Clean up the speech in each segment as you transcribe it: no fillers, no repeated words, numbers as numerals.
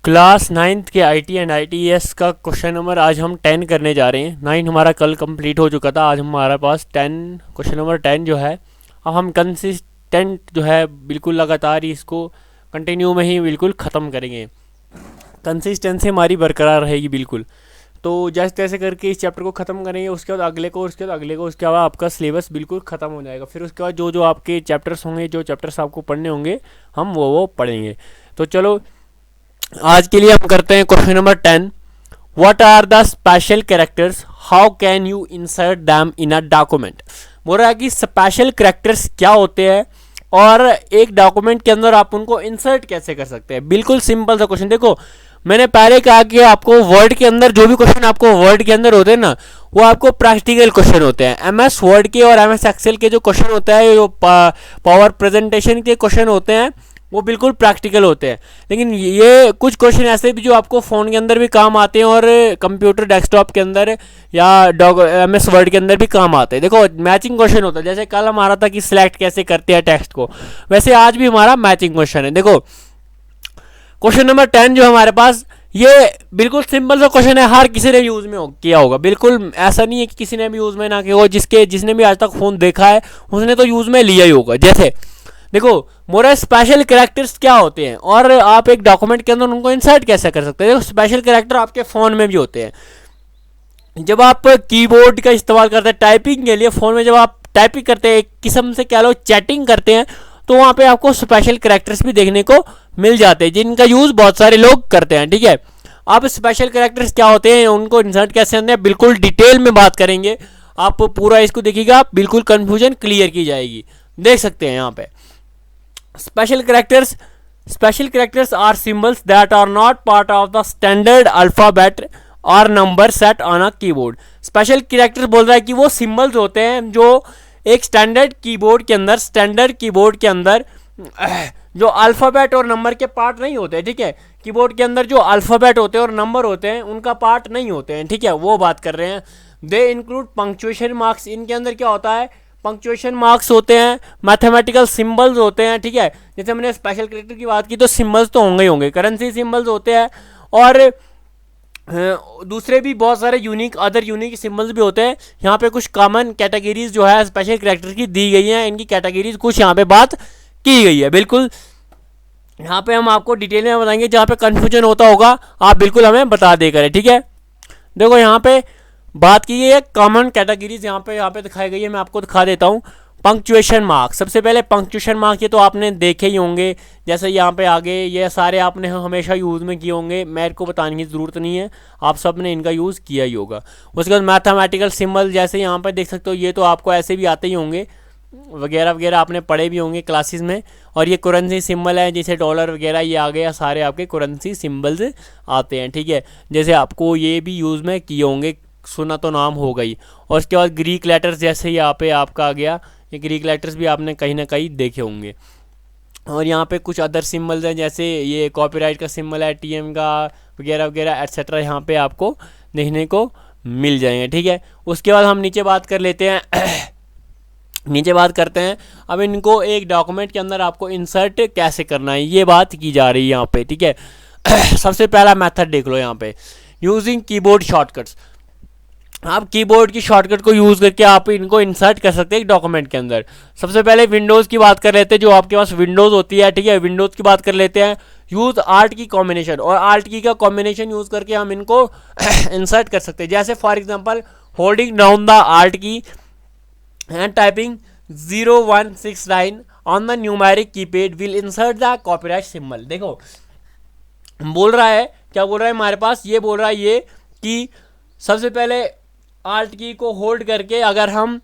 Class 9th के IT and ITS का question number आज हम 10 करने जा रहे हैं। 9 हमारा कल कंप्लीट हो चुका था, आज हमारे पास 10 क्वेश्चन नंबर 10 जो है अब हम कंसिस्टेंट जो है बिल्कुल लगातार ही इसको कंटिन्यू में ही बिल्कुल ख़त्म करेंगे। कंसिस्टेंसी हमारी बरकरार रहेगी बिल्कुल। तो जैसे तैसे करके इस चैप्टर को ख़त्म करेंगे, उसके बाद अगले को, उसके बाद अगले को, उसके बाद आपका सिलेबस बिल्कुल ख़त्म हो जाएगा। फिर उसके बाद जो जो आपके चैप्टर्स होंगे, जो चैप्टर्स आपको पढ़ने होंगे, हम वो पढ़ेंगे। तो चलो आज के लिए हम करते हैं question number 10। What are the special characters, how can you insert them in a document. बोल रहा है कि स्पेशल कैरेक्टर्स क्या होते हैं और एक डॉक्यूमेंट के अंदर आप उनको इंसर्ट कैसे कर सकते हैं। बिल्कुल सिंपल सा क्वेश्चन। देखो मैंने पहले कहा कि आपको वर्ड के अंदर जो भी क्वेश्चन आपको वर्ड के अंदर होते हैं ना, वो आपको प्रैक्टिकल क्वेश्चन होते हैं। एमएस वर्ड के और एमएस एक्सेल के जो क्वेश्चन होते हैं, जो पावर प्रेजेंटेशन के क्वेश्चन होते हैं, वो बिल्कुल प्रैक्टिकल होते हैं। लेकिन ये कुछ क्वेश्चन ऐसे भी जो आपको फ़ोन के अंदर भी काम आते हैं और कंप्यूटर डेस्कटॉप के अंदर या एमएस वर्ड के अंदर भी काम आते हैं। देखो मैचिंग क्वेश्चन होता है, जैसे कल हमारा था कि सिलेक्ट कैसे करते हैं टेक्स्ट को, वैसे आज भी हमारा मैचिंग क्वेश्चन है। देखो क्वेश्चन नंबर 10 जो हमारे पास, ये बिल्कुल सिंपल सा क्वेश्चन है, हर किसी ने यूज़ में किया होगा। बिल्कुल ऐसा नहीं है कि किसी ने भी यूज़ में ना किया हो। जिसने भी आज तक फ़ोन देखा है उसने तो यूज़ में लिया ही होगा। जैसे देखो मोरा स्पेशल कैरेक्टर्स क्या होते हैं और आप एक डॉक्यूमेंट के अंदर उनको इंसर्ट कैसे कर सकते हैं। देखो स्पेशल कैरेक्टर आपके फ़ोन में भी होते हैं। जब आप कीबोर्ड का इस्तेमाल करते हैं टाइपिंग के लिए, फ़ोन में जब आप टाइपिंग करते हैं, एक किस्म से क्या लो चैटिंग करते हैं, तो वहाँ पे आपको स्पेशल कैरेक्टर्स भी देखने को मिल जाते हैं, जिनका यूज़ बहुत सारे लोग करते हैं। ठीक है, आप स्पेशल कैरेक्टर्स क्या होते हैं, उनको इंसर्ट कैसे करते हैं, बिल्कुल डिटेल में बात करेंगे। आप पूरा इसको देखिएगा, बिल्कुल कन्फ्यूजन क्लियर की जाएगी। देख सकते हैं यहाँ पे special characters are symbols that are not part of the standard alphabet or number set on a keyboard। Special characters बोल रहा है कि वो सिंबल्स होते हैं जो एक स्टैंडर्ड कीबोर्ड के अंदर जो अल्फ़ाबेट और नंबर के पार्ट नहीं होते। ठीक है, कीबोर्ड के अंदर जो अल्फ़ाबेट होते हैं और नंबर होते हैं उनका पार्ट नहीं होते हैं। ठीक है, वो बात कर रहे हैं। दे इंक्लूड पंक्चुएशन मार्क्स, इनके अंदर क्या होता है, पंक्चुएशन मार्क्स होते हैं, मैथमेटिकल सिंबल्स होते हैं। ठीक है, जैसे हमने स्पेशल कैरेक्टर की बात की तो सिंबल्स तो होंगे ही होंगे, करेंसी सिंबल्स होते हैं और दूसरे भी बहुत सारे अदर यूनिक सिंबल्स भी होते हैं। यहाँ पे कुछ कॉमन कैटेगरीज जो है स्पेशल कैरेक्टर की दी गई हैं, इनकी कैटेगरीज कुछ यहाँ पे बात की गई है। बिल्कुल यहाँ पे हम आपको डिटेल में बताएंगे, जहाँ पे कन्फ्यूजन होता होगा आप बिल्कुल हमें बता दे करें। ठीक है, देखो यहाँ पे बात की गई है कॉमन कैटेगरीज, यहाँ पे दिखाई गई है, मैं आपको दिखा देता हूँ। पंक्चुएशन मार्क, सबसे पहले पंक्चुएशन मार्क, ये तो आपने देखे ही होंगे। जैसे यहाँ पे आगे ये सारे आपने हमेशा यूज़ में किए होंगे, मेरे को बताने की ज़रूरत नहीं है, आप सब ने इनका यूज़ किया ही होगा। उसके बाद मैथमेटिकल सिंबल, जैसे यहाँ पर देख सकते हो, ये तो आपको ऐसे भी आते ही होंगे, वगैरह वगैरह आपने पढ़े भी होंगे क्लासेस में। और ये करेंसी सिंबल है, जैसे डॉलर वगैरह ये आ गया, सारे आपके करेंसी सिंबल्स आते हैं। ठीक है, जैसे आपको ये भी यूज़ में किए होंगे, सुना तो नाम हो गई। और उसके बाद ग्रीक लेटर्स, जैसे यहाँ पे आपका आ गया, ये ग्रीक लेटर्स भी आपने कहीं ना कहीं देखे होंगे। और यहाँ पे कुछ अदर सिंबल्स हैं, जैसे ये कॉपीराइट का सिंबल है, टीएम का वगैरह वगैरह एट्सेट्रा, यहाँ पे आपको देखने को मिल जाएंगे। ठीक है, उसके बाद हम नीचे बात कर लेते हैं नीचे बात करते हैं अब इनको एक डॉक्यूमेंट के अंदर आपको इंसर्ट कैसे करना है, ये बात की जा रही है यहाँ पे। ठीक है, सबसे पहला मेथड देख लो यहाँ पे, यूजिंग कीबोर्ड शॉर्टकट्स। आप कीबोर्ड की शॉर्टकट को यूज़ करके आप इनको इंसर्ट कर सकते हैं एक डॉक्यूमेंट के अंदर। सबसे पहले विंडोज़ की बात कर लेते हैं, जो आपके पास विंडोज़ होती है। ठीक है, विंडोज़ की बात कर लेते हैं। यूज़ आर्ट की कॉम्बिनेशन, और आर्ट की का कॉम्बिनेशन यूज़ करके हम इनको इंसर्ट कर सकते हैं। जैसे for example holding down the alt key and typing 0169 on the numeric keypad will insert the copyright symbol. देखो बोल रहा है, क्या बोल रहा है हमारे पास, ये बोल रहा है ये कि सबसे पहले आल्ट की को होल्ड करके अगर हम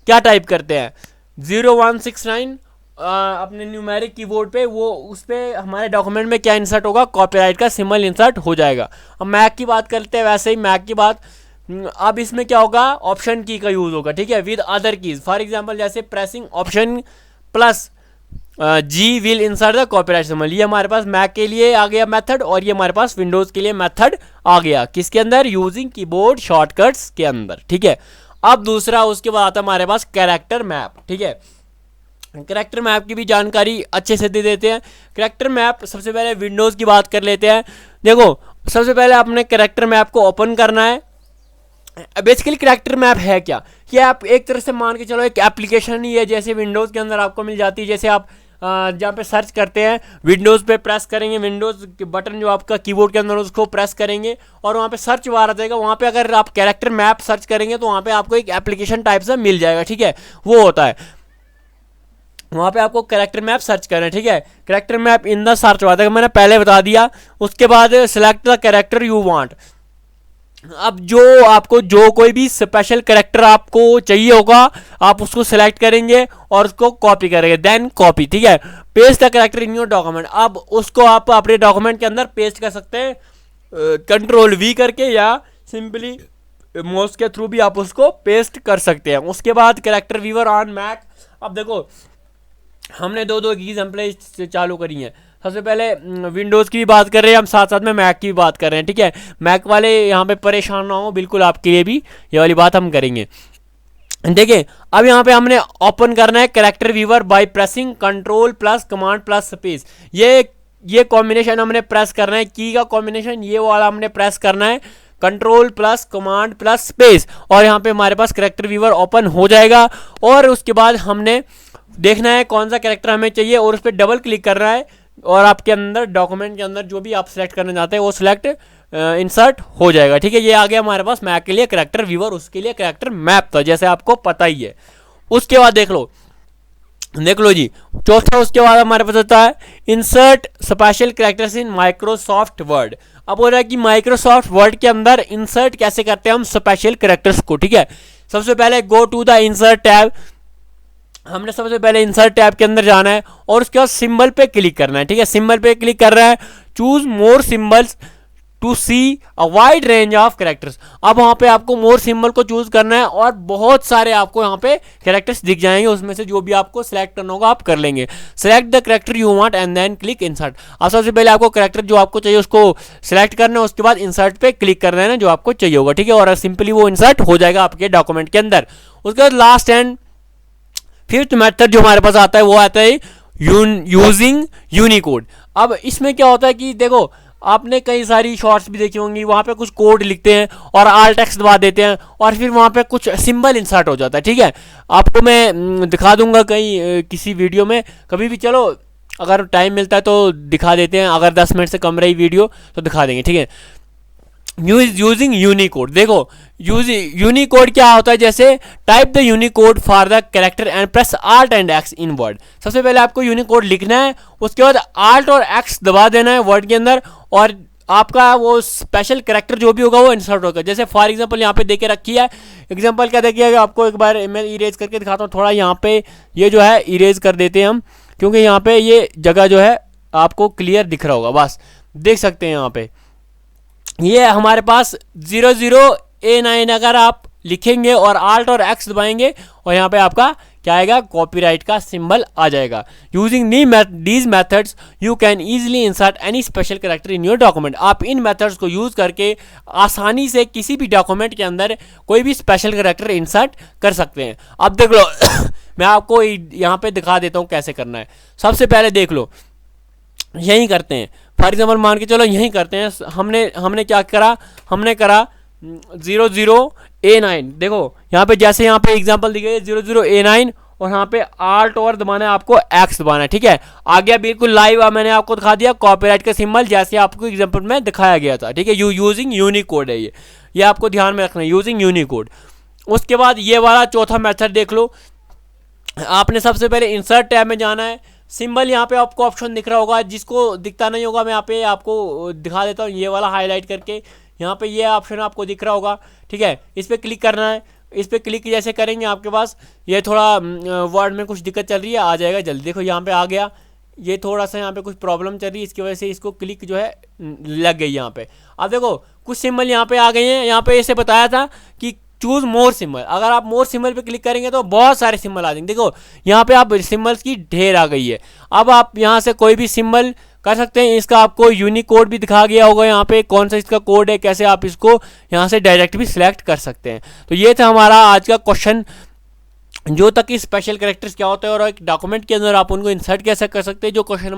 क्या टाइप करते हैं 0169 अपने न्यूमेरिक कीबोर्ड पे, वो उस पर हमारे डॉक्यूमेंट में क्या इंसर्ट होगा, कॉपीराइट का सिंबल इंसर्ट हो जाएगा। अब मैक की बात करते हैं, वैसे ही मैक की बात, अब इसमें क्या होगा, ऑप्शन की का यूज़ होगा। ठीक है, with other keys, for example जैसे pressing option plus G will insert the copyright symbol. ये हमारे पास मैक के लिए आ गया मेथड, और ये हमारे पास विंडोज़ के लिए मेथड आ गया, किसके अंदर, यूजिंग कीबोर्ड शॉर्टकट्स के अंदर। ठीक है, अब दूसरा उसके बाद आता है हमारे पास कैरेक्टर मैप। ठीक है, कैरेक्टर मैप की भी जानकारी अच्छे से दे देते हैं। कैरेक्टर मैप सबसे पहले विंडोज़ की बात कर लेते हैं। देखो सबसे पहले अपने कैरेक्टर मैप को ओपन करना है। बेसिकली कैरेक्टर मैप है क्या, ये आप एक तरह से मान के चलो एक एप्लीकेशन ही है, जैसे विंडोज़ के अंदर आपको मिल जाती है। जैसे आप जहाँ पे सर्च करते हैं विंडोज़ पे प्रेस करेंगे, विंडोज़ के बटन जो आपका कीबोर्ड के अंदर उसको प्रेस करेंगे और वहाँ पे सर्च बार आ जाएगा। वहाँ पे अगर आप कैरेक्टर मैप सर्च करेंगे तो वहाँ पे आपको एक एप्लीकेशन टाइप से मिल जाएगा, ठीक है। वो होता है, वहाँ पे आपको कैरेक्टर मैप सर्च करना है, ठीक है। Character map in the search आता है, मैंने पहले बता दिया। उसके बाद select the character you want. अब जो आपको जो कोई भी स्पेशल कैरेक्टर आपको चाहिए होगा आप उसको सिलेक्ट करेंगे और उसको कॉपी करेंगे, देन कॉपी, ठीक है। Paste the character in your document. अब उसको आप अपने डॉक्यूमेंट के अंदर पेस्ट कर सकते हैं कंट्रोल वी करके, या सिंपली माउस के थ्रू भी आप उसको पेस्ट कर सकते हैं। उसके बाद कैरेक्टर व्यूअर ऑन मैक। अब देखो हमने दो एग्जाम्पल चालू करी हैं। सबसे पहले विंडोज़ की भी बात कर रहे हैं हम, साथ साथ में मैक की भी बात कर रहे हैं, ठीक है। मैक वाले यहाँ पे परेशान ना हो, बिल्कुल आपके लिए भी ये वाली बात हम करेंगे। देखिए अब यहाँ पे हमने ओपन करना है character viewer by pressing control plus command plus space. ये कॉम्बिनेशन हमने प्रेस करना है, की का कॉम्बिनेशन ये वाला हमने प्रेस करना है, control plus command plus space, और यहाँ पे हमारे पास कैरेक्टर व्यूअर ओपन हो जाएगा। और उसके बाद हमने देखना है कौन सा कैरेक्टर हमें चाहिए और उस पर डबल क्लिक करना है और आपके अंदर डॉक्यूमेंट के अंदर जो भी आप सिलेक्ट करना चाहते हैं वो सिलेक्ट इंसर्ट हो जाएगा, ठीक है। ये आ गया हमारे पास मैक के लिए कैरेक्टर व्यूअर, उसके लिए कैरेक्टर मैप था, जैसे आपको पता ही है। उसके बाद देख लो जी चौथा, उसके बाद हमारे पास होता है insert special characters in Microsoft word. अब हो रहा है कि माइक्रोसॉफ्ट वर्ड के अंदर इंसर्ट कैसे करते हैं हम स्पेशल कैरेक्टर्स को, ठीक है। सबसे पहले go to the insert tab. हमने सबसे पहले इंसर्ट टैब के अंदर जाना है और उसके बाद सिंबल पे क्लिक करना है, ठीक है। सिंबल पे क्लिक कर रहा है, choose more symbols to see a wide range of characters. अब वहाँ पे आपको मोर सिंबल को चूज करना है और बहुत सारे आपको यहाँ पे कैरेक्टर्स दिख जाएंगे, उसमें से जो भी आपको सिलेक्ट करना होगा आप कर लेंगे। Select the character you want and then click insert. अब सबसे पहले आपको कैरेक्टर जो आपको चाहिए उसको सिलेक्ट करना है, उसके बाद इंसर्ट पे क्लिक कर देना जो आपको चाहिए होगा, ठीक है। और सिंपली वो इंसर्ट हो जाएगा आपके डॉक्यूमेंट के अंदर। उसके बाद लास्ट एंड फिफ्थ मेथड जो हमारे पास आता है वो आता है यूजिंग यूनिकोड। अब इसमें क्या होता है कि देखो आपने कई सारी शॉर्ट्स भी देखी होंगी, वहाँ पे कुछ कोड लिखते हैं और आल्ट टेक्स्ट दबा देते हैं और फिर वहाँ पे कुछ सिंबल इंसर्ट हो जाता है, ठीक है। आपको मैं दिखा दूंगा कहीं किसी वीडियो में कभी भी, चलो अगर टाइम मिलता है तो दिखा देते हैं, अगर 10 मिनट से कम रही वीडियो तो दिखा देंगे, ठीक है। Using Unicode. देखो यूनिकोड क्या होता है, जैसे type the Unicode for the character and press alt and x in word. सबसे पहले आपको यूनिकोड लिखना है, उसके बाद आल्ट और एक्स दबा देना है वर्ड के अंदर और आपका वो स्पेशल कैरेक्टर जो भी होगा वो इंसर्ट होगा। जैसे फॉर एग्जांपल यहाँ पे देके रखी है, एग्जांपल क्या देखिए आपको एक बार मैं इरेज करके दिखाता हूँ थोड़ा। यहाँ पे ये जो है इरेज कर देते हैं हम, क्योंकि यहाँ पे ये जगह जो है आपको क्लियर दिख रहा होगा, बस देख सकते हैं यहाँ पे ये हमारे पास 00A9 अगर आप लिखेंगे और आल्ट और एक्स दबाएंगे और यहाँ पे आपका क्या आएगा, कॉपीराइट का सिंबल आ जाएगा। Using these methods you can easily insert any special character in your document. आप इन मेथड्स को यूज करके आसानी से किसी भी डॉक्यूमेंट के अंदर कोई भी स्पेशल कैरेक्टर इंसर्ट कर सकते हैं। अब देख लो मैं आपको यहाँ पे दिखा देता हूँ कैसे करना है। सबसे पहले देख लो यही करते हैं, फॉर एग्जाम्पल मान के चलो यही करते हैं। हमने क्या करा, हमने करा 00A9। देखो यहाँ पे जैसे यहाँ पे एग्जांपल दी गई है 00A9 और यहाँ पे आल्ट और दबाना है, आपको एक्स दबाना है, ठीक है। आ गया बिल्कुल लाइव, मैंने आपको दिखा दिया कॉपीराइट का सिंबल जैसे आपको एग्जांपल में दिखाया गया था, ठीक है। यूजिंग यूनिकोड है ये आपको ध्यान में रखना है, यूजिंग यूनिकोड। उसके बाद ये वाला चौथा मेथड देख लो, आपने सबसे पहले इंसर्ट टैब में जाना है। सिंबल यहाँ पे आपको ऑप्शन दिख रहा होगा, जिसको दिखता नहीं होगा मैं यहाँ पे आपको दिखा देता हूँ, ये वाला हाईलाइट करके यहाँ पे ये ऑप्शन आपको दिख रहा होगा, ठीक है। इस पर क्लिक करना है। इस पर क्लिक जैसे करेंगे आपके पास ये थोड़ा वर्ड में कुछ दिक्कत चल रही है, आ जाएगा जल्दी। देखो यहाँ पे आ गया, ये थोड़ा सा यहाँ पे कुछ प्रॉब्लम चल रही है, इसकी वजह से इसको क्लिक जो है लग गई यहाँ पे। अब देखो कुछ सिंबल यहाँ पे आ गए हैं। यहाँ पे ऐसे बताया था कि चूज मोर सिंबल, अगर आप मोर सिंबल पे क्लिक करेंगे तो बहुत सारे सिंबल आ जाएंगे। देखो यहाँ पे आप सिंबल्स की ढेर आ गई है। अब आप यहाँ से कोई भी सिंबल कर सकते हैं। इसका आपको यूनिकोड भी दिखा गया होगा यहाँ पे, कौन सा इसका कोड है, कैसे आप इसको यहाँ से डायरेक्ट भी सिलेक्ट कर सकते हैं। तो ये था हमारा आज का क्वेश्चन, जो तक कि स्पेशल कैरेक्टर्स क्या होते हैं और एक डॉक्यूमेंट के अंदर आप उनको इंसर्ट कैसे कर सकते हैं। जो क्वेश्चन